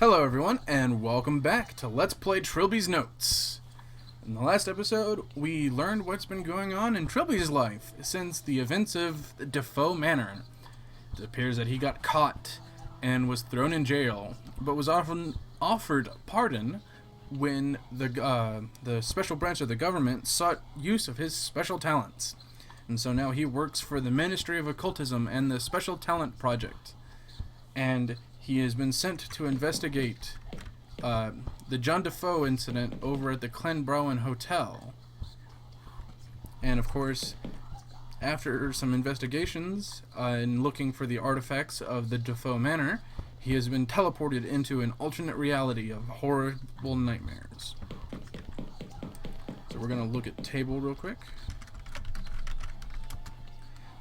Hello everyone, and welcome back to Let's Play Trilby's Notes. In the last episode, we learned what's been going on in Trilby's life since the events of Defoe Manor. It appears that he got caught and was thrown in jail, but was often offered pardon when the special branch of the government sought use of his special talents. And so now he works for the Ministry of Occultism and the Special Talent Project. And he has been sent to investigate the John Defoe incident over at the Clenbrowen Hotel. And of course, after some investigations and looking for the artifacts of the Defoe Manor, he has been teleported into an alternate reality of horrible nightmares. So we're going to look at the table real quick.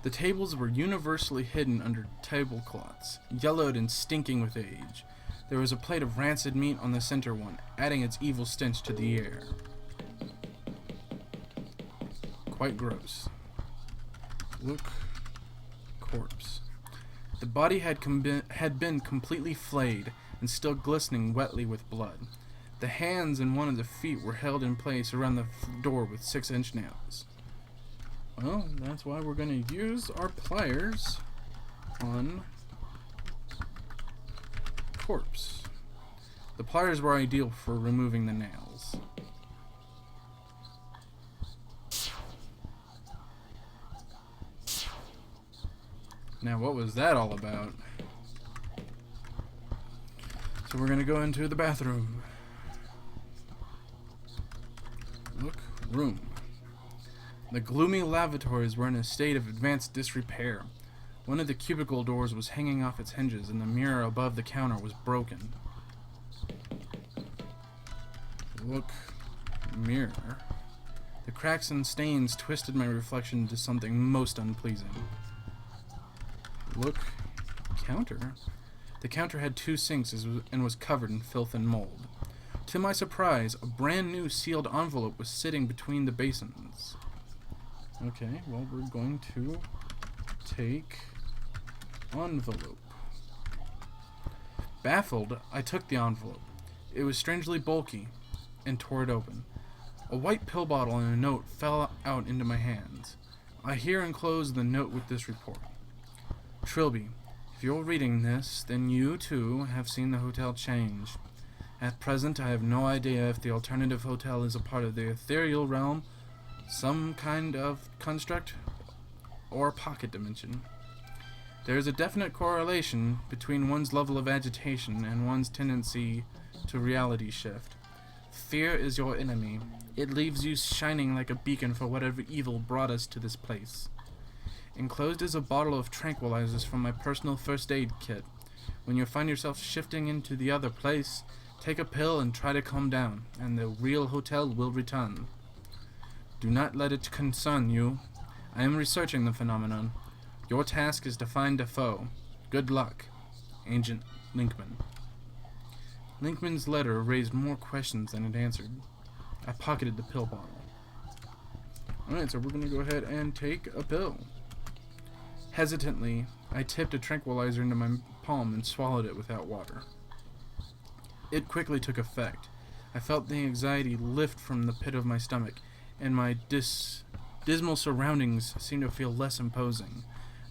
The tables were universally hidden under tablecloths, yellowed and stinking with age. There was a plate of rancid meat on the center one, adding its evil stench to the air. Quite gross. Look. Corpse. The body had been completely flayed and still glistening wetly with blood. The hands and one of the feet were held in place around the door with 6-inch nails. Well, that's why we're going to use our pliers on corpse. The pliers were ideal for removing the nails. Now, what was that all about? So we're going to go into the bathroom. Look, room. The gloomy lavatories were in a state of advanced disrepair. One of the cubicle doors was hanging off its hinges, and the mirror above the counter was broken. Look, mirror. The cracks and stains twisted my reflection into something most unpleasing. Look, counter. The counter had 2 sinks and was covered in filth and mold. To my surprise, a brand new sealed envelope was sitting between the basins. Okay, well, we're going to take envelope. Baffled, I took the envelope. It was strangely bulky, and tore it open. A white pill bottle and a note fell out into my hands. I here enclose the note with this report. Trilby, if you're reading this, then you, too, have seen the hotel change. At present, I have no idea if the alternative hotel is a part of the ethereal realm, some kind of construct, or pocket dimension. There is a definite correlation between one's level of agitation and one's tendency to reality shift. Fear is your enemy. It leaves you shining like a beacon for whatever evil brought us to this place. Enclosed is a bottle of tranquilizers from my personal first aid kit. When you find yourself shifting into the other place, take a pill and try to calm down, and the real hotel will return. Do not let it concern you. I am researching the phenomenon. Your task is to find Defoe. Good luck. Agent Linkman. Linkman's letter raised more questions than it answered. I pocketed the pill bottle. Alright, so we're going to go ahead and take a pill. Hesitantly, I tipped a tranquilizer into my palm and swallowed it without water. It quickly took effect. I felt the anxiety lift from the pit of my stomach, and my dismal surroundings seemed to feel less imposing.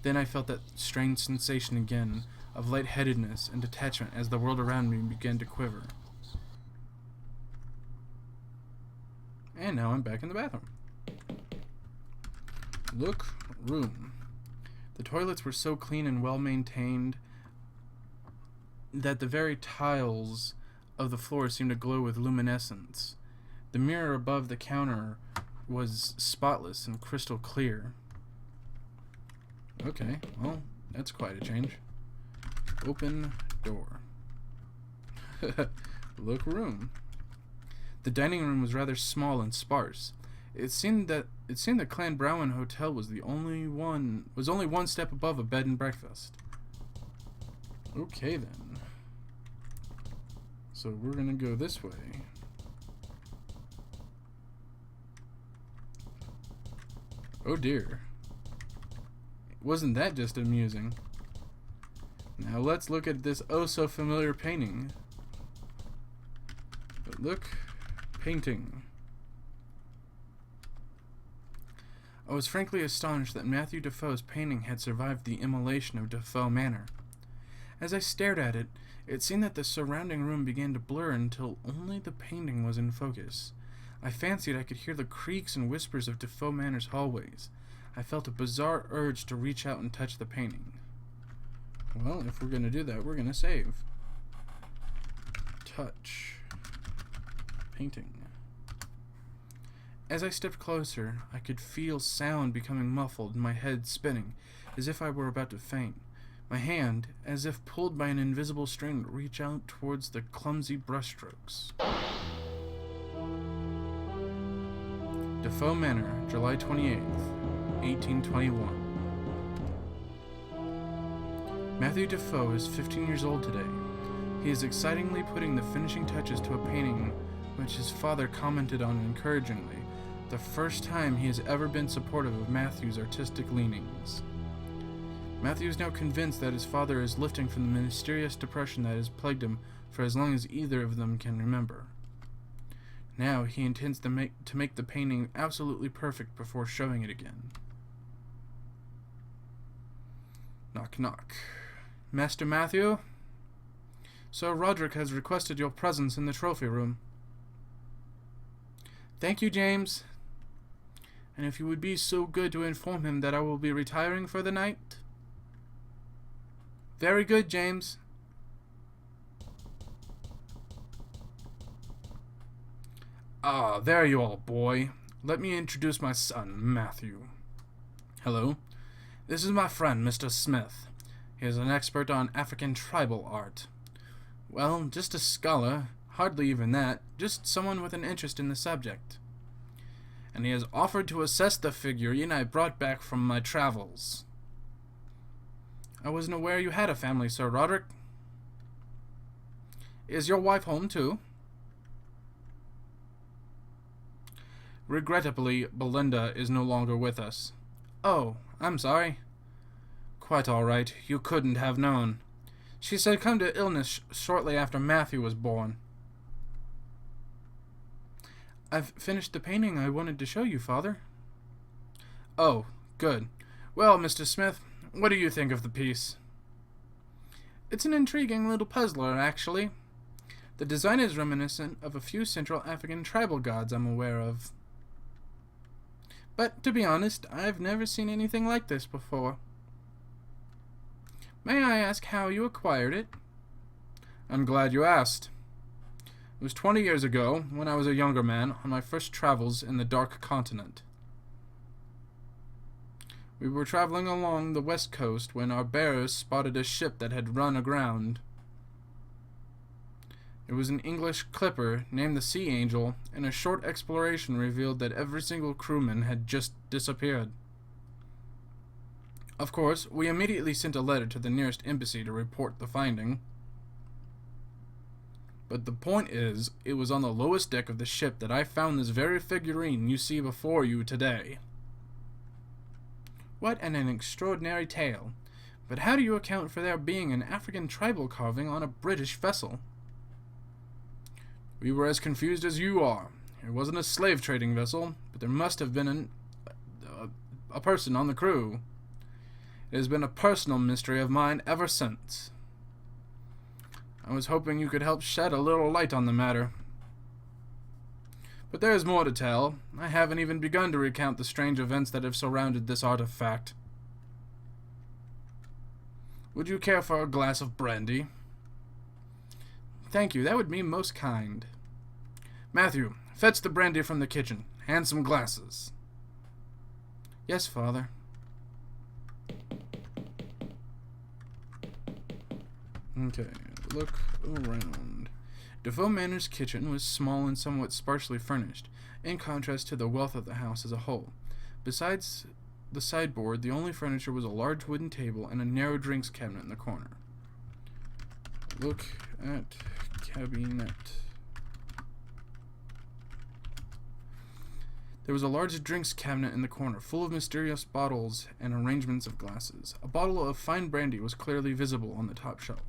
Then I felt that strange sensation again of lightheadedness and detachment as the world around me began to quiver. And now I'm back in the bathroom. Look, room. The toilets were so clean and well maintained that the very tiles of the floor seemed to glow with luminescence. The mirror above the counter was spotless and crystal clear. Okay, well, that's quite a change. Open door. Look, room. The dining room was rather small and sparse. It seemed that Clenbrowen Hotel was only one step above a bed and breakfast. Okay then. So we're gonna go this way. Oh dear. Wasn't that just amusing? Now let's look at this oh so familiar painting. Look. Painting. I was frankly astonished that Matthew Defoe's painting had survived the immolation of Defoe Manor. As I stared at it, it seemed that the surrounding room began to blur until only the painting was in focus. I fancied I could hear the creaks and whispers of Defoe Manor's hallways. I felt a bizarre urge to reach out and touch the painting. Well, if we're going to do that, we're going to save. Touch. Painting. As I stepped closer, I could feel sound becoming muffled and my head spinning, as if I were about to faint. My hand, as if pulled by an invisible string, reached out towards the clumsy brushstrokes. Defoe Manor, July 28th, 1821. Matthew Defoe is 15 years old today. He is excitingly putting the finishing touches to a painting which his father commented on encouragingly, the first time he has ever been supportive of Matthew's artistic leanings. Matthew is now convinced that his father is lifting from the mysterious depression that has plagued him for as long as either of them can remember. Now he intends to make the painting absolutely perfect before showing it again. Knock, knock. Master Matthew? Sir Roderick has requested your presence in the trophy room. Thank you, James. And if you would be so good to inform him that I will be retiring for the night? Very good, James. Ah, there you are, boy. Let me introduce my son, Matthew. Hello. This is my friend, Mr. Smith. He is an expert on African tribal art. Well, just a scholar, hardly even that, just someone with an interest in the subject. And he has offered to assess the figurine I brought back from my travels. I wasn't aware you had a family, Sir Roderick. Is your wife home, too? Regrettably, Belinda is no longer with us. Oh, I'm sorry. Quite all right. You couldn't have known. She succumbed to illness shortly after Matthew was born. I've finished the painting I wanted to show you, Father. Oh, good. Well, Mr. Smith, what do you think of the piece? It's an intriguing little puzzler, actually. The design is reminiscent of a few Central African tribal gods I'm aware of. But, to be honest, I've never seen anything like this before. May I ask how you acquired it? I'm glad you asked. It was 20 years ago, when I was a younger man, on my first travels in the Dark Continent. We were traveling along the west coast when our bearers spotted a ship that had run aground. It was an English clipper named the Sea Angel, and a short exploration revealed that every single crewman had just disappeared. Of course, we immediately sent a letter to the nearest embassy to report the finding. But the point is, it was on the lowest deck of the ship that I found this very figurine you see before you today. What an extraordinary tale. But how do you account for there being an African tribal carving on a British vessel? We were as confused as you are. It wasn't a slave trading vessel, but there must have been a person on the crew. It has been a personal mystery of mine ever since. I was hoping you could help shed a little light on the matter. But there is more to tell. I haven't even begun to recount the strange events that have surrounded this artifact. Would you care for a glass of brandy? Thank you, that would be most kind. Matthew, fetch the brandy from the kitchen. Hand some glasses. Yes, Father. Okay, look around. Defoe Manor's kitchen was small and somewhat sparsely furnished, in contrast to the wealth of the house as a whole. Besides the sideboard, the only furniture was a large wooden table and a narrow drinks cabinet in the corner. Look at cabinet. There was a large drinks cabinet in the corner, full of mysterious bottles and arrangements of glasses. A bottle of fine brandy was clearly visible on the top shelf.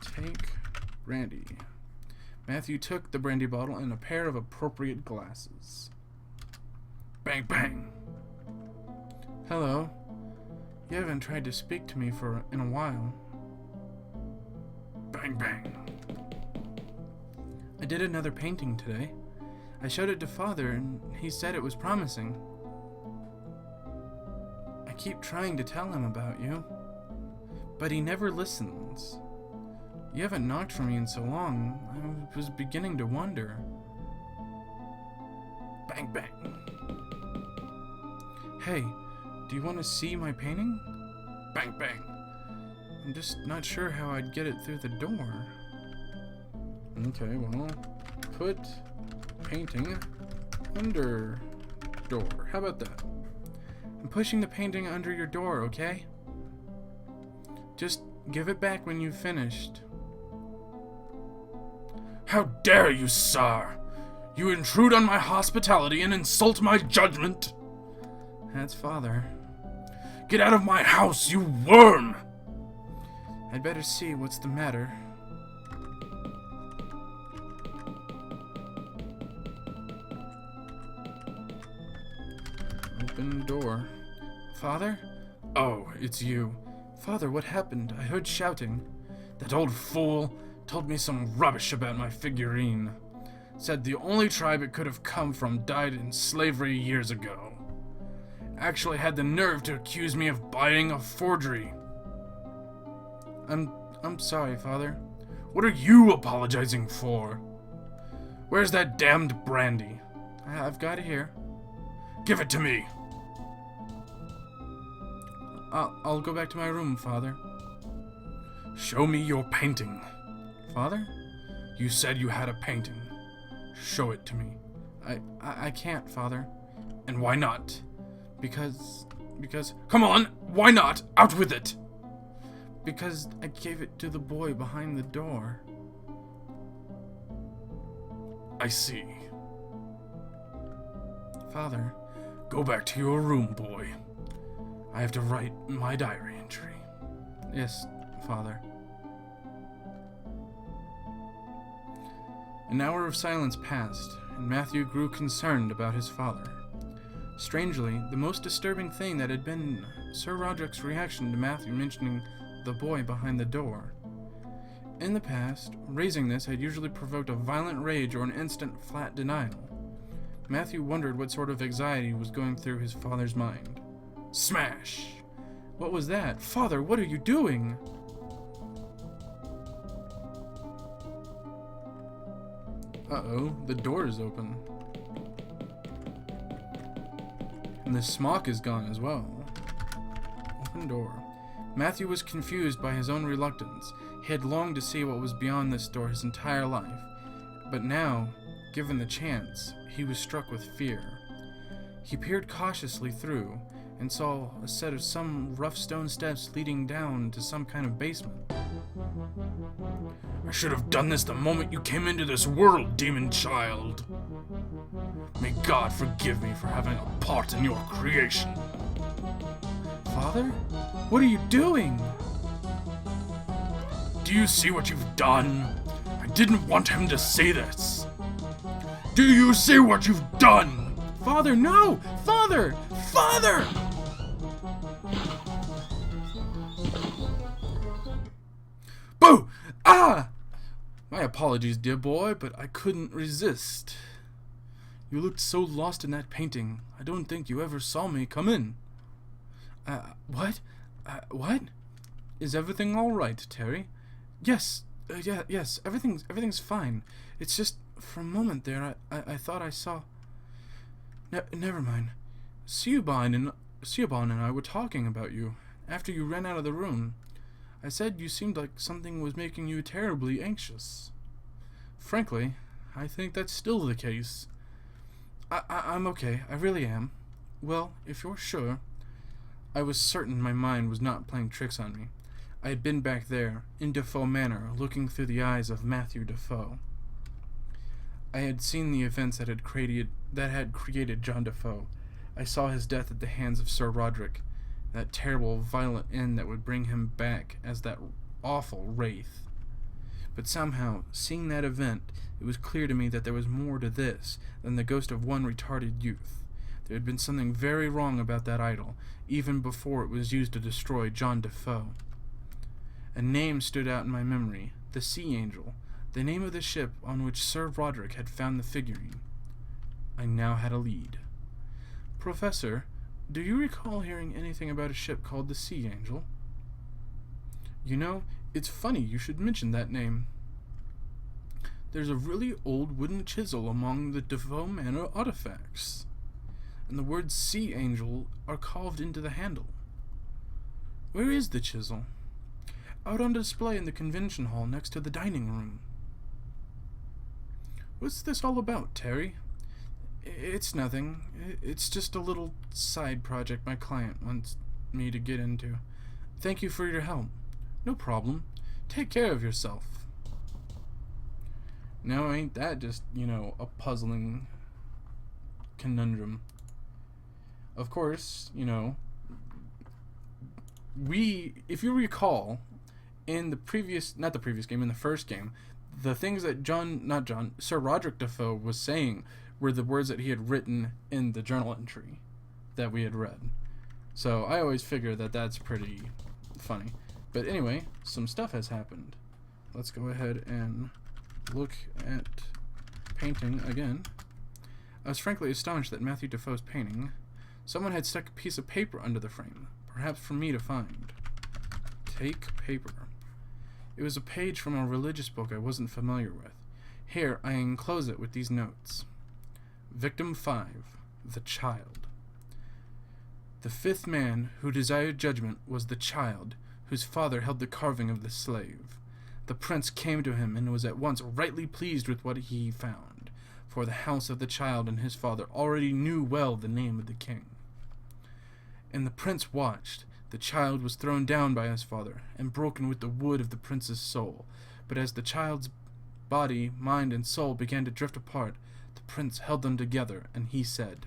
Take brandy. Matthew took the brandy bottle and a pair of appropriate glasses. Bang, bang. Hello. You haven't tried to speak to me in a while. Bang, bang. I did another painting today. I showed it to Father, and he said it was promising. I keep trying to tell him about you, but he never listens. You haven't knocked for me in so long, I was beginning to wonder. Bang, bang. Hey, do you want to see my painting? Bang, bang. I'm just not sure how I'd get it through the door. Okay, well, put painting under door. How about that? I'm pushing the painting under your door, okay? Just give it back when you've finished. How dare you, sir! You intrude on my hospitality and insult my judgment! That's Father. Get out of my house, you worm! I'd better see what's the matter. Open door. Father? Oh, it's you. Father, what happened? I heard shouting. That old fool told me some rubbish about my figurine. Said the only tribe it could have come from died in slavery years ago. Actually had the nerve to accuse me of buying a forgery. I'm sorry, Father. What are you apologizing for? Where's that damned brandy? I've got it here. Give it to me. I'll go back to my room, Father. Show me your painting. Father? You said you had a painting. Show it to me. I can't, Father. And why not? Because... Come on! Why not? Out with it! Because I gave it to the boy behind the door. I see. Father. Go back to your room, boy. I have to write my diary entry. Yes, Father. An hour of silence passed, and Matthew grew concerned about his father. Strangely, the most disturbing thing that had been Sir Roderick's reaction to Matthew mentioning the boy behind the door. In the past, raising this had usually provoked a violent rage or an instant flat denial. Matthew wondered what sort of anxiety was going through his father's mind. Smash! What was that? Father, what are you doing? Uh-oh, the door is open. And the smock is gone as well. Open door. Matthew was confused by his own reluctance. He had longed to see what was beyond this door his entire life. But now, given the chance, he was struck with fear. He peered cautiously through and saw a set of some rough stone steps leading down to some kind of basement. I should have done this the moment you came into this world, demon child. May God forgive me for having a part in your creation. Father? What are you doing? Do you see what you've done? I didn't want him to see this. Do you see what you've done? Father, no! Father! Father! Boo! Ah! My apologies, dear boy, but I couldn't resist. You looked so lost in that painting, I don't think you ever saw me come in. What? What? Is everything all right, Terry? Yes, yes, everything's fine. It's just, for a moment there, I thought I saw... never mind. Siobhan and I were talking about you, after you ran out of the room. I said you seemed like something was making you terribly anxious. Frankly, I think that's still the case. I'm okay, I really am. Well, if you're sure... I was certain my mind was not playing tricks on me. I had been back there, in Defoe Manor, looking through the eyes of Matthew Defoe. I had seen the events that had created John Defoe. I saw his death at the hands of Sir Roderick, that terrible, violent end that would bring him back as that awful wraith. But somehow, seeing that event, it was clear to me that there was more to this than the ghost of one retarded youth. There had been something very wrong about that idol, even before it was used to destroy John Defoe. A name stood out in my memory, the Sea Angel, the name of the ship on which Sir Roderick had found the figurine. I now had a lead. Professor, do you recall hearing anything about a ship called the Sea Angel? You know, it's funny you should mention that name. There's a really old wooden chisel among the Defoe Manor artifacts, and the words Sea Angel are carved into the handle. Where is the chisel? Out on display in the convention hall next to the dining room. What's this all about, Terry? It's nothing. It's just a little side project my client wants me to get into. Thank you for your help. No problem. Take care of yourself. Now ain't that just, a puzzling conundrum? Of course, if you recall, in the first game, the things that Sir Roderick Defoe was saying were the words that he had written in the journal entry that we had read. So I always figure that that's pretty funny. But anyway, some stuff has happened. Let's go ahead and look at painting again. I was frankly astonished that Matthew Defoe's painting. Someone had stuck a piece of paper under the frame, perhaps for me to find. Take paper. It was a page from a religious book I wasn't familiar with. Here, I enclose it with these notes. Victim 5, the child. The fifth man who desired judgment was the child, whose father held the carving of the slave. The prince came to him and was at once rightly pleased with what he found, for the house of the child and his father already knew well the name of the king. And the prince watched. The child was thrown down by his father, and broken with the wood of the prince's soul. But as the child's body, mind, and soul began to drift apart, the prince held them together, and he said,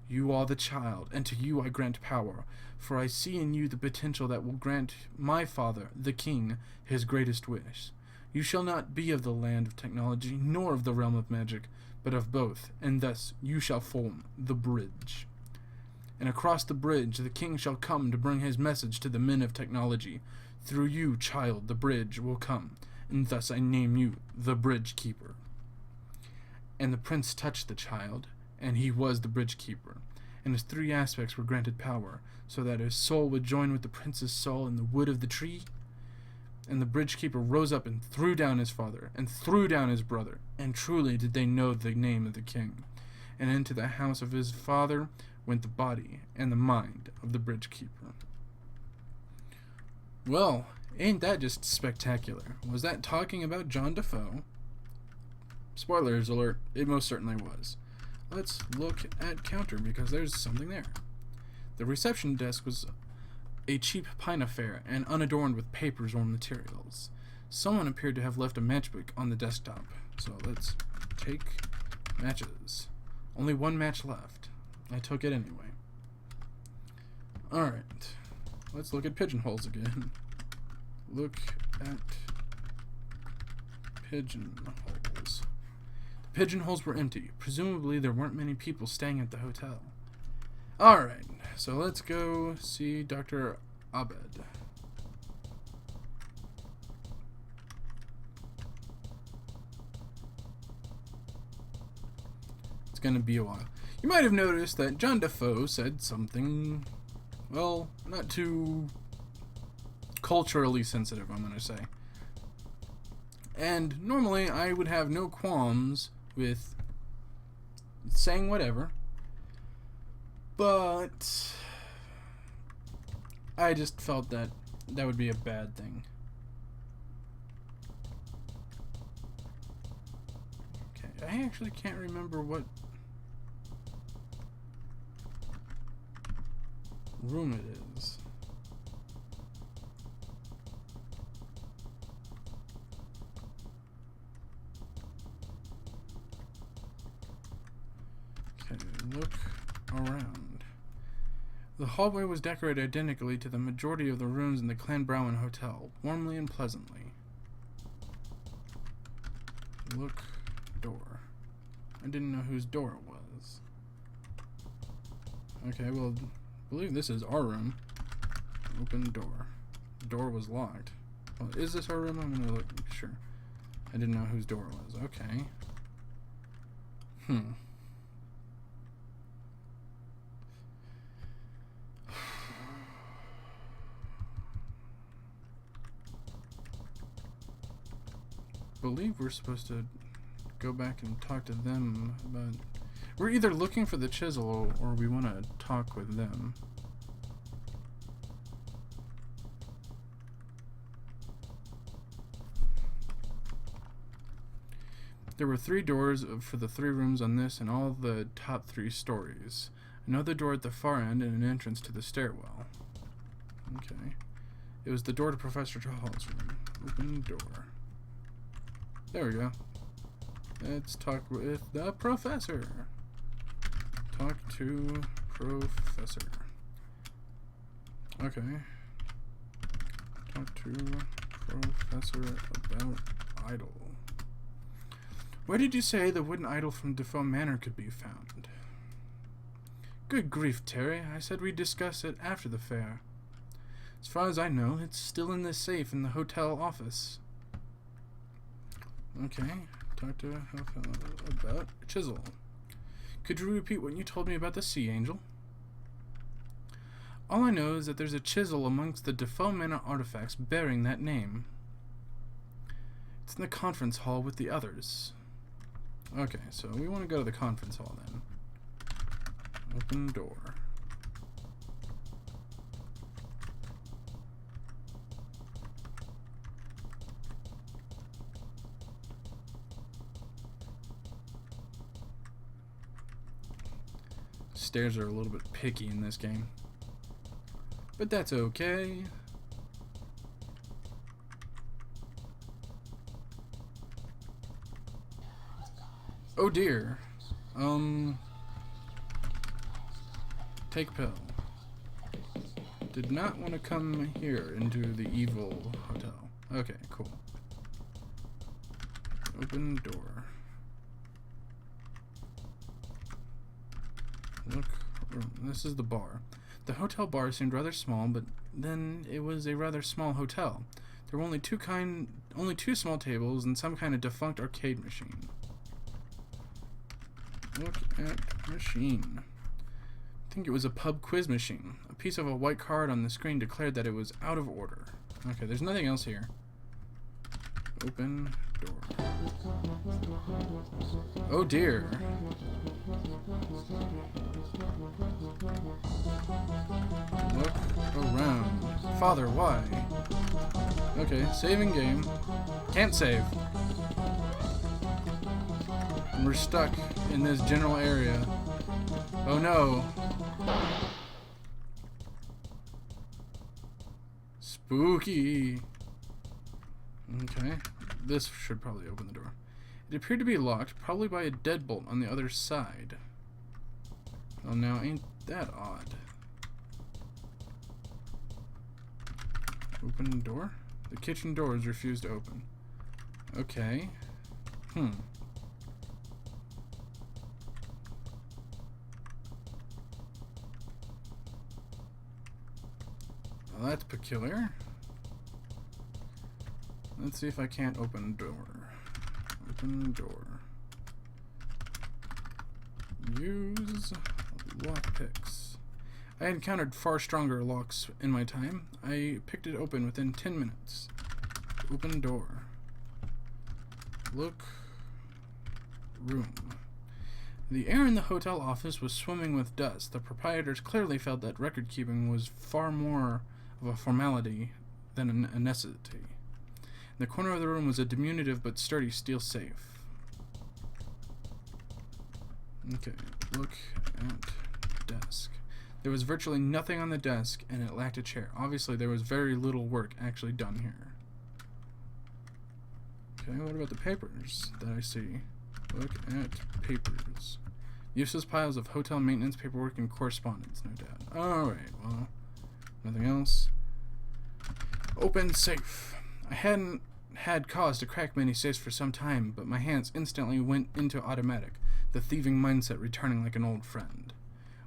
You are the child, and to you I grant power, for I see in you the potential that will grant my father, the king, his greatest wish. You shall not be of the land of technology, nor of the realm of magic, but of both, and thus you shall form the bridge. And across the bridge the king shall come to bring his message to the men of technology. Through you, child, the bridge will come, and thus I name you the Bridge Keeper. And the prince touched the child, and he was the Bridge Keeper, and his three aspects were granted power, so that his soul would join with the prince's soul in the wood of the tree. And the Bridge Keeper rose up and threw down his father, and threw down his brother, and truly did they know the name of the king. And into the house of his father went the body and the mind of the Bridge Keeper. Well, ain't that just spectacular? Was that talking about John Defoe? Spoilers alert, it most certainly was. Let's look at counter, because there's something there. The reception desk was a cheap pine affair and unadorned with papers or materials. Someone appeared to have left a matchbook on the desktop. So let's take matches. Only one match left. I took it anyway. Alright. Let's look at pigeonholes again. Look at pigeonholes. The pigeonholes were empty. Presumably there weren't many people staying at the hotel. Alright, so let's go see Dr. Abed. It's gonna be a while. You might have noticed that John Defoe said something, well, not too culturally sensitive, I'm gonna say. And normally I would have no qualms with saying whatever, but I just felt that that would be a bad thing. Okay, I actually can't remember what room it is. Okay, look around. The hallway was decorated identically to the majority of the rooms in the Clanbrowen Hotel, warmly and pleasantly. Look, door. I didn't know whose door it was. Okay, well, I believe this is our room. Open door. Door was locked. Well, is this our room? I'm gonna look. Sure. I didn't know whose door it was. Okay. Believe we're supposed to go back and talk to them about... We're either looking for the chisel or we want to talk with them. There were 3 doors for the 3 rooms on this and all the top 3 stories. Another door at the far end and an entrance to the stairwell. Okay. It was the door to Professor Hall's room. Open door. There we go. Let's talk with the professor. Talk to professor. Okay. Talk to professor about idol. Where did you say the wooden idol from Defoe Manor could be found? Good grief, Terry. I said we'd discuss it after the fair. As far as I know, it's still in the safe in the hotel office. Okay. Talk to about a chisel. Could you repeat what you told me about the sea angel? All I know is that there's a chisel amongst the Defoe Manor artifacts bearing that name. It's in the conference hall with the others. Okay, so we want to go to the conference hall then. Open door. Stairs are a little bit picky in this game, but that's okay. Oh dear. Take pill. Did not want to come here into the evil hotel. Okay, cool. Open door. Look, this is the bar. The hotel bar seemed rather small, but then it was a rather small hotel. There were only two small tables and some kind of defunct arcade machine. Look at machine. I think it was a pub quiz machine. A piece of a white card on the screen declared that it was out of order. Okay, there's nothing else here. Open door. Oh dear. Look around. Father, why? Okay, saving game. Can't save. And we're stuck in this general area. Oh no. Spooky. Okay. This should probably open the door. It appeared to be locked, probably by a deadbolt on the other side. Well, now, ain't that odd? Open door? The kitchen door is refused to open. Okay. Well, that's peculiar. Let's see if I can't open door. Open door. Use lockpicks. I encountered far stronger locks in my time. I picked it open within 10 minutes. Open door. Look. Room. The air in the hotel office was swimming with dust. The proprietors clearly felt that record keeping was far more of a formality than a necessity. In the corner of the room was a diminutive but sturdy steel safe. Okay, look at desk. There was virtually nothing on the desk, and it lacked a chair. Obviously, there was very little work actually done here. Okay, what about the papers that I see? Look at papers. Useless piles of hotel maintenance paperwork and correspondence, no doubt. Alright, well, nothing else. Open safe. I hadn't had cause to crack many safes for some time, but my hands instantly went into automatic, the thieving mindset returning like an old friend.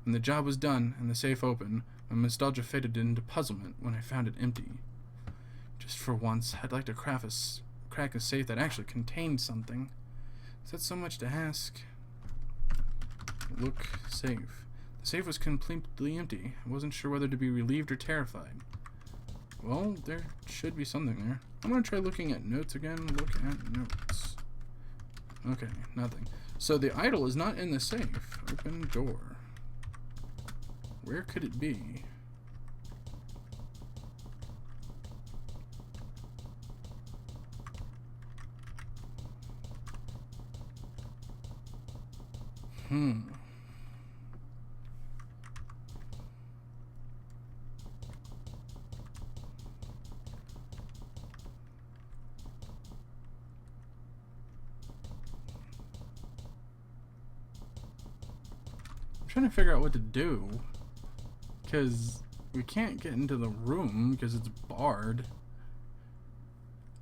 When the job was done and the safe open, my nostalgia faded into puzzlement when I found it empty. Just for once, I'd like to crack a safe that actually contained something. Is that so much to ask? Look safe. The safe was completely empty. I wasn't sure whether to be relieved or terrified. Well, there should be something there. I'm gonna try looking at notes again. Look at notes. Okay, nothing. So the idol is not in the safe. Open door. Where could it be? Trying to figure out what to do, because we can't get into the room because it's barred.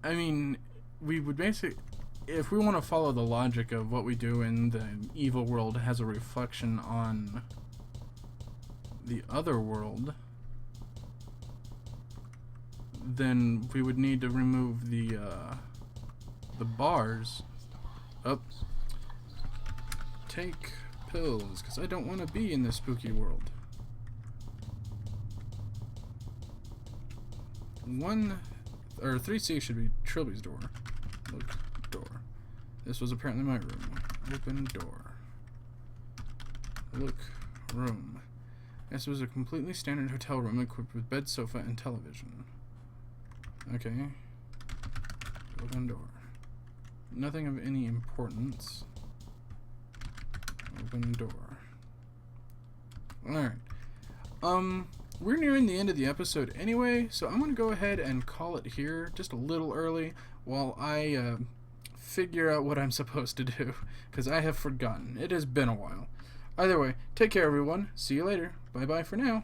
I mean, we would basically, if we want to follow the logic of what we do in the evil world has a reflection on the other world, then we would need to remove the bars. Take pills, because I don't want to be in this spooky world. 3C should be Trilby's door. Look, door. This was apparently my room. Open door. Look, room. This was a completely standard hotel room equipped with bed, sofa, and television. Okay. Open door. Nothing of any importance. Open door. Alright. We're nearing the end of the episode anyway, so I'm going to go ahead and call it here just a little early while I figure out what I'm supposed to do, because I have forgotten. It has been a while. Either way, take care everyone. See you later. Bye-bye for now.